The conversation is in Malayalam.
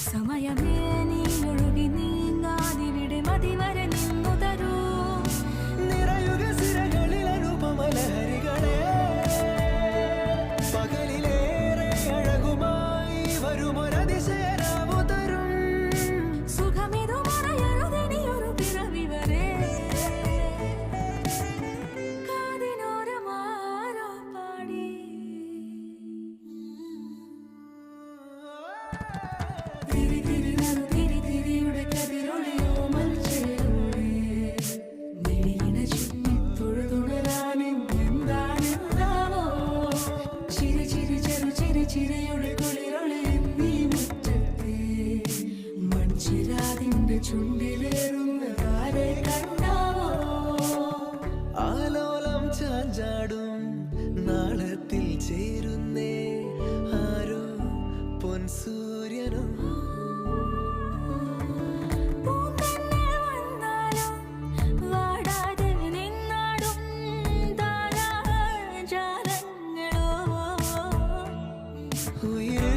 സമയമേ നീ ഒഴുകി നീങ്ങാതിവിടെ മതിവരെ നിന്നു തരൂ. നിറയുക സിരകളിൽ അനുപമലഹരികളെ, പകലിലേറെ അഴകുമായി വരുമൊരതിശയരാവു തരും. സുഖമിതു മറയരുതിനിയൊരു പിറവി വരെ. കാതിനോരമാരോ പാടി തിരി തിരി നറു തിരി തിരിയുടെ കതിരൊളിയോ മൽച്ചേരോടെ മിഴിയിണ ചുറ്റി തൊഴുതുണരാനും എന്താണെന്താവോ. ചിരി ചിരി ചെറു ചിരി ചിരിയുടെ കുളിരൊളി നീ മുറ്റത്തെ മൺചിരാതിന്റെ ചുണ്ടിലേറുന്നതാരെ കണ്ടാവോ. ആലോലം ചാഞ്ചാടും നാളത്തിൽ ചേരുന്നേ ആരോ പൊൻസൂര്യനും. പൂന്തന്നൽ വന്നാലും വാടാതെ നിന്നാടും താരാജാലങ്ങളോ. ഉയരെ